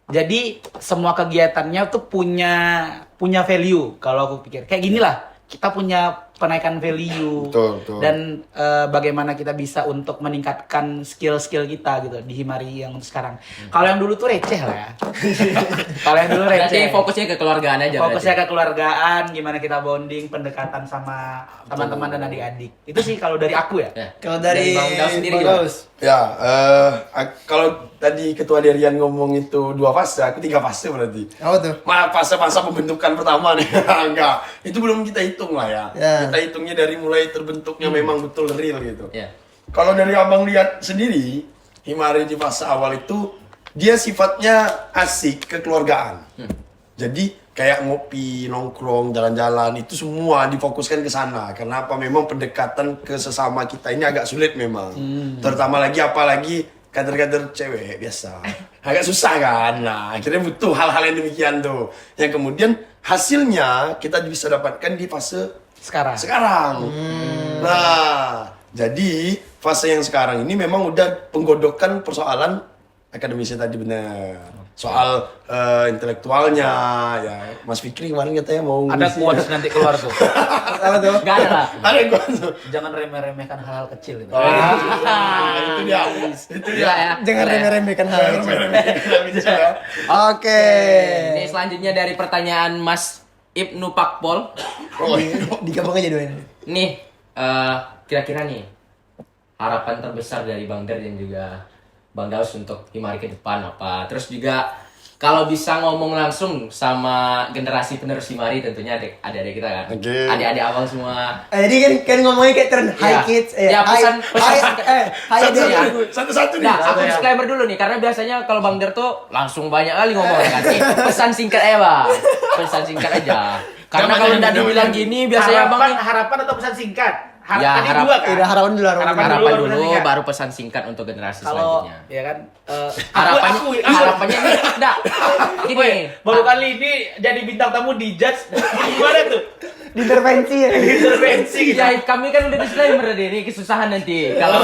jadi semua kegiatannya tuh punya value kalau aku pikir. Kayak gini lah. kita punya penaikan value Betul. dan bagaimana kita bisa untuk meningkatkan skill-skill kita gitu di Himari yang sekarang. Kalau yang dulu tuh receh lah ya. Kalau yang dulu Berarti receh. fokusnya ke keluargaan aja. Fokusnya berarti. ke keluargaan, gimana kita bonding, pendekatan sama teman-teman dan adik-adik. Itu sih kalau dari aku ya. Ya. Kalau dari Bang Daus sendiri Bang gimana? Daus. Ya, kalau tadi Ketua Derian ngomong itu 2 fase, aku 3 fase berarti. Apa tuh? Fase-fase pembentukan pertama nih, enggak. Itu belum kita hitung lah ya. Ya. Kita hitungnya dari mulai terbentuknya memang betul real gitu. Ya. Kalau dari abang lihat sendiri, Himari di fase awal itu dia sifatnya asik, kekeluargaan. Jadi kayak ngopi, nongkrong, jalan-jalan itu semua difokuskan ke sana. Karena apa? Memang pendekatan ke sesama kita ini agak sulit memang. Terutama lagi apalagi kader-kader cewek biasa. Agak susah kan. Nah, akhirnya butuh hal-hal yang demikian tuh. Yang kemudian hasilnya kita bisa dapatkan di fase sekarang. Nah, jadi fase yang sekarang ini memang udah penggodokan persoalan akademisnya tadi benar. Soal intelektualnya ya. Mas Fikri kemarin katanya mau Ada ngisi. quotes nanti keluar tuh. Apa tuh? Gak ada lah. Ada gua tuh. Jangan remeh-remehkan hal-hal kecil gitu. Itu dia. Itu dia. Gila ya. Jangan remeh-remehkan hal itu. Gitu ya. Oke. Ini selanjutnya dari pertanyaan Mas Ibnu Pakpol. Oh, Digabung aja dua ini. Nih, kira-kira nih harapan terbesar dari Bang Der dan juga Bang Daus untuk Himari ke depan apa? Terus juga kalau bisa ngomong langsung sama generasi penerus Himari tentunya adik-adik kita kan. Oke. Adik-adik abang semua. Jadi kan ngomongnya kayak tren hi Iya. kids. Ya, pesan- hi, hi Satu-satu adik. nih, satu-satu nih. Nah, aku disclaimer dulu nih karena biasanya kalau Bang Der tuh langsung banyak kali ngomong kan. Nih, pesan singkat aja, Bang. Pesan singkat aja. Karena kalau udah dibilang gini biasanya Bang nih harapan atau pesan singkat? Ya, Tadi harap- dua kan? Udah harapan dulu, harapan Harapan harapan dulu, dulu pesan singkat. baru pesan singkat untuk generasi Kalau selanjutnya. ya kan Harapannya harapannya nih enggak. Gini. baru kali ini jadi bintang tamu di Judge. Gimana tuh? Intervensi ya. Intervensi gitu. Ya, kami kan udah disclaimer tadi, ini kesusahan nanti kalau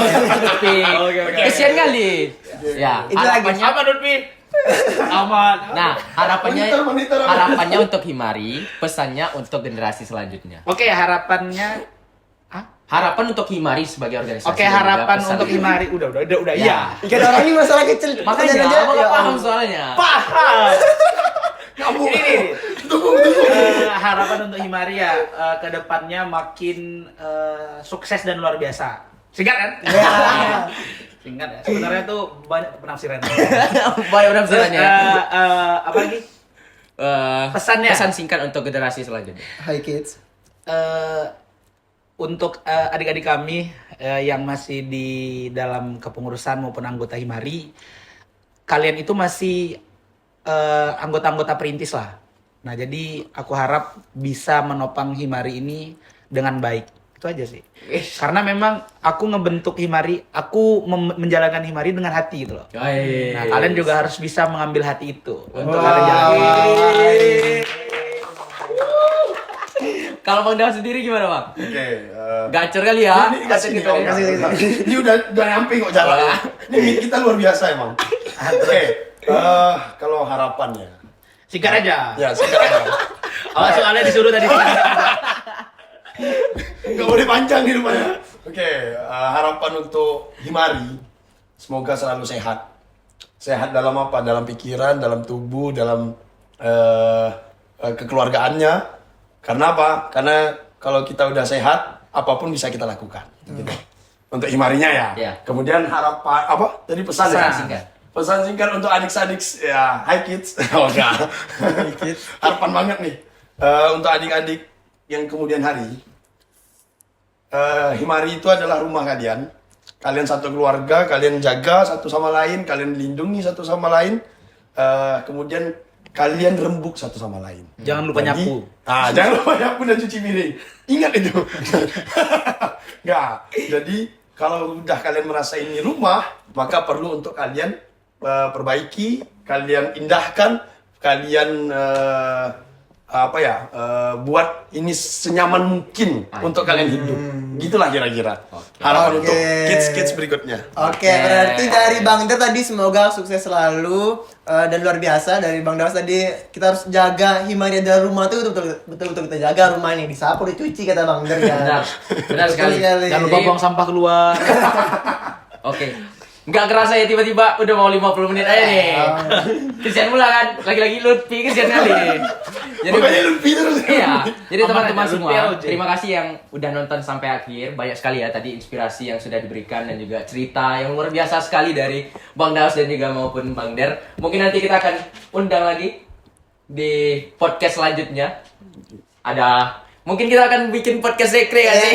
speak. Oke. Kesian kali. Ya, Itu lagi. harapannya Apa Nurpi? Aman. Nah, harapannya Monitor. harapannya untuk Himari, pesannya untuk generasi selanjutnya. Oke, harapannya Harapan untuk Himari sebagai organisasi. Oke, dan juga harapan pesan. untuk Himari udah Ya. iya. Ikan orang ini masalah kecil. Makanya Aja, abang ya gak paham Allah. soalnya. Paham. Kamu Ini tunggu. harapan untuk Himari ya ke depannya makin sukses dan luar biasa. Singkat kan? Ya. Singkat ya. Sebenarnya tuh banyak penafsiran. Banyak penafsirannya. Apa lagi? Pesannya? Pesan singkat untuk generasi selanjutnya. Hi kids. Untuk adik-adik kami yang masih di dalam kepengurusan maupun anggota Himari, kalian itu masih anggota-anggota perintis lah. Nah, jadi aku harap bisa menopang Himari ini dengan baik. Itu aja sih. Karena memang aku ngebentuk Himari, aku menjalankan Himari dengan hati gitu loh. Nah, kalian juga harus bisa mengambil hati itu untuk kalian jalani. Kalau Bang Daus sendiri gimana, Bang? Oke. Gacor kali ya. Ini kasih nih, Gacor gitu. kasih. Ini udah nyampe kok jalan. Ini meet kita luar biasa emang. Oke. Kalau harapannya. Singkat aja. Ya, sekarang. Soalnya disuruh tadi. Gak boleh panjang nih rupanya. Oke, harapan untuk Himari semoga selalu sehat. Sehat dalam apa? Dalam pikiran, dalam tubuh, dalam kekeluargaannya. Karena apa? Karena kalau kita udah sehat, apapun bisa kita lakukan. Gitu. Untuk Himarinya ya. Iya. Kemudian harapan apa? Tadi pesan Pesan ya? singkat. Pesan singkat untuk adik-adik ya, hi kids. Oh enggak. Harapan banget nih. Untuk adik-adik yang kemudian hari. Himari itu adalah rumah kalian. Kalian satu keluarga, kalian jaga satu sama lain, kalian lindungi satu sama lain. Kemudian kalian rembuk satu sama lain. Jangan lupa Jadi, nyapu. Jangan lupa nyapu dan cuci piring. Ingat itu. Nggak. Jadi kalau udah kalian merasa ini rumah, maka perlu untuk kalian perbaiki, kalian indahkan, kalian buat ini senyaman mungkin untuk kalian hidup. Gitulah kira-kira. Harapan Oke. untuk kids berikutnya. Oke, berarti dari Bang Der tadi semoga sukses selalu dan luar biasa. Dari Bang Dawas tadi kita harus jaga Himari dalam rumah tuh betul-betul kita jaga rumah ini, disapu, dicuci kata Bang Der ya. Benar, benar sekali. Jangan lupa buang sampah keluar. Oke. Nggak kerasa ya tiba-tiba udah mau 50 menit aja nih. Kesian pula kan, lagi-lagi Lutfi kesian kali. Jadi Pokoknya Lutfi terus. iya. Jadi Aman teman-teman aja, semua, Lutfi aja. terima kasih yang udah nonton sampai akhir. Banyak sekali ya tadi inspirasi yang sudah diberikan dan juga cerita yang luar biasa sekali dari Bang Daus dan juga maupun Bang Der. Mungkin nanti kita akan undang lagi di podcast selanjutnya. Mungkin kita akan bikin podcast sekre ya sih.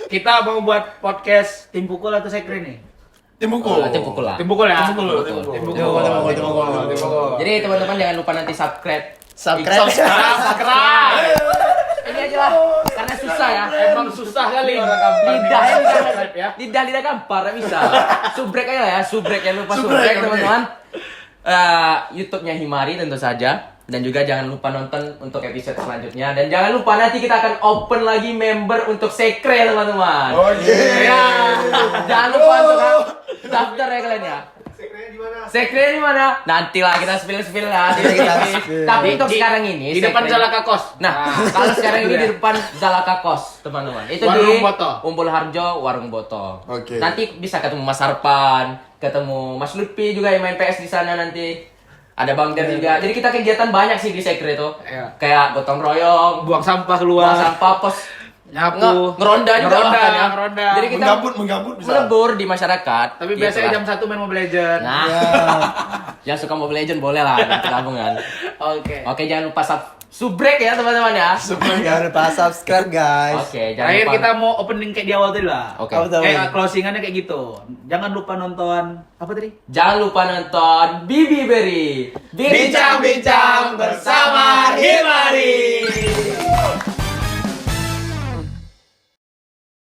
Kita mau buat podcast tim pukul atau sekre nih? Tim buku. Tim pukul lah. Tim pukul ya? Tim pukul. Tim pukul. Jadi teman-teman jangan lupa nanti subscribe. Subscribe. Ini aja lah, karena susah ya. Emang susah kali. Lidah gampar, nggak bisa. Subrek aja lah ya, subrek ya lupa Subrek, subrek oke. teman-teman. YouTube-nya Himari tentu saja. Dan juga jangan lupa nonton untuk episode selanjutnya. Dan jangan lupa nanti kita akan open lagi member untuk sekre teman-teman. Oke. Ya, jangan lupa untuk daftar ya kalian ya. Sekre di mana? Nantilah kita spill lah. Tapi untuk sekarang ini Di depan sekre- Zalaka Kos. Nah, kalau sekarang ini di depan Zalaka Kos, teman-teman. Itu Warung di Boto. Umbul Harjo, Warung Boto. Oke. Nanti bisa ketemu Mas Arpan, ketemu Mas Lutfi juga yang main PS di sana nanti. Ada Bang Der juga. Jadi kita kegiatan banyak sih di Sekre itu. Iya. Kayak gotong royong, Buang sampah buang keluar. sampah, pos Nyapu. ngeronda juga Ngeronda, bahkan ya. ngeronda. Jadi kita Menggabut bisa. melebur di masyarakat. Tapi Gitu biasanya lah. jam 1 main Mobile Legends. Nah, yang suka Mobile Legends boleh lah nanti gabungan. Oke. Oke, jangan lupa subrek ya teman-teman ya. Jangan lupa subscribe guys. Oke, jangan Terakhir lupa. kita mau opening kayak di awal tadi lah. Oke. Apa tuh? Kayak closingannya kayak gitu. Jangan lupa nonton apa tadi? Jangan lupa nonton Bibi Berry. Bincang-bincang bersama Himari.